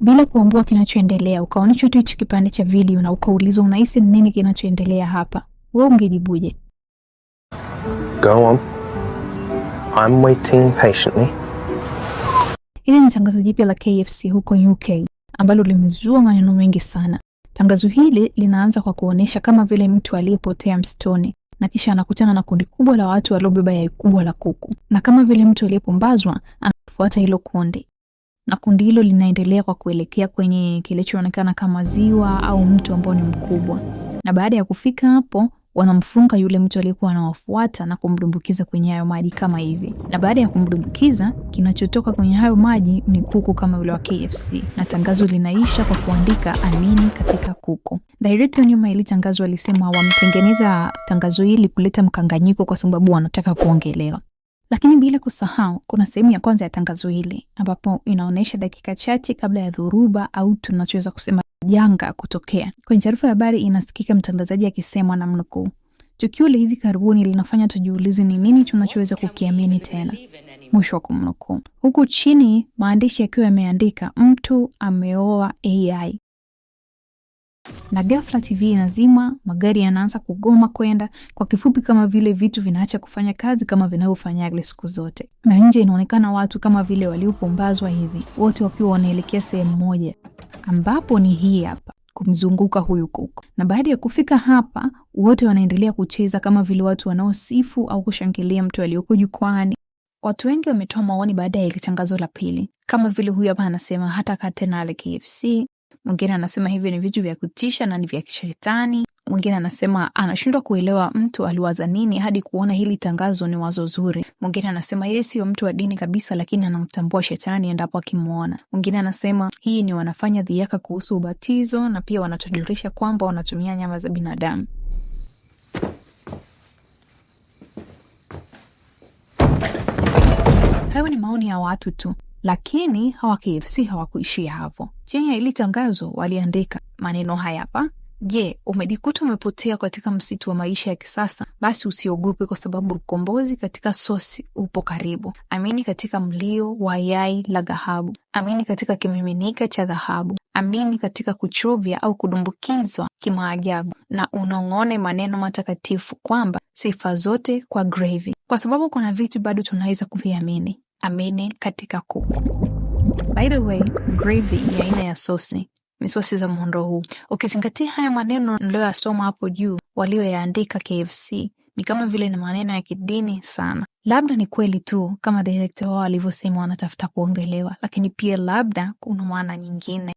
bila kuambua kinachoendelea, ukaonyeshwa tu hicho kipande cha video na ukaulizwa unahisi nini kinachoendelea hapa, wewe ungejibuje? Go on. I'm waiting patiently. Hili ni tangazo jipya la KFC huko UK ambalo limezua maneno mengi sana. Tangazo hili linaanza kwa kuonesha kama vile mtu aliyepotea msituni na kisha anakutana na kundi kubwa la watu waliobeba yai kubwa la kuku, na kama vile mtu aliyepumbazwa anafuata hilo kundi, na kundi hilo linaendelea kwa kuelekea kwenye kilichoonekana kama ziwa au mto ambao ni mkubwa, na baada ya kufika hapo wanamfunga yule mtu aliyekuwa anawafuata na kumdumbukiza kwenye hayo maji kama hivi. Na baada ya kumdumbukiza, kinachotoka kwenye hayo maji ni kuku kama yule wa KFC. Na tangazo linaisha kwa kuandika amini katika kuku. Director nyuma ile tangazo alisema wamtengeneza tangazo hili kuleta mkanganyiko kwa sababu wanataka kuongelewa. Lakini bila kusahau, kuna sehemu ya kwanza ya tangazo hili ambapo inaonesha dakika chache kabla ya dhoruba au tunachoweza kusema janga kutokea. Kwenye taarifa ya habari inasikika mtangazaji akisema na mnukuu, tukio la hivi karibuni linafanya tujiulize ni nini tunachoweza kukiamini tena, mwisho wa kumnukuu. Huku chini maandishi yakiwa yameandika mtu ameoa AI. Na ghafla TV inazima, magari yanaanza kugoma kwenda, kwa kifupi kama vile vitu vinaacha kufanya kazi kama vinavyofanya siku zote. Na nje inaonekana watu kama vile waliopumbazwa hivi, wote wakiwa wanaelekea sehemu moja ambapo ni hii hapa, kumzunguka huyu kuku. Na baada ya kufika hapa, wote wanaendelea kucheza kama vile watu wanaosifu au kushangilia mtu aliyoko jukwani. Watu wengi wametoa maoni baada ya ile tangazo la pili, kama vile huyu hapa anasema hata katena ale KFC. Mwingine anasema hivi ni vitu vya kutisha na ni vya kishetani. Mwingine anasema anashindwa kuelewa mtu aliwaza nini hadi kuona hili tangazo ni wazo zuri. Mwingine anasema yeye sio mtu wa dini kabisa, lakini anamtambua shetani endapo akimuona. Mwingine anasema hii ni wanafanya dhihaka kuhusu ubatizo na pia wanatujulisha kwamba wanatumia nyama za binadamu. Hayo ni maoni ya watu tu. Lakini hawa KFC hawakuishia hapo. Chini ya hili tangazo waliandika maneno haya hapa: je, umejikuta umepotea katika msitu wa maisha ya kisasa? Basi usiogope, kwa sababu ukombozi katika sosi upo karibu. Amini katika mlio wa yai la dhahabu. Amini katika kimiminika cha dhahabu. Amini katika kuchovya au kudumbukizwa kimaajabu, na unong'one maneno matakatifu kwamba sifa zote kwa gravy, kwa sababu kuna vitu bado tunaweza kuviamini. Amini katika kuku. By the way, gravy ni aina ya sosi. Ni sosi za muundo huu. Ukizingatia haya maneno niliyoyasoma hapo juu walioyaandika KFC, ni kama vile ni maneno ya kidini sana. Labda ni kweli tu kama director wao alivyosema wanatafuta kuongelewa, lakini pia labda kuna maana nyingine.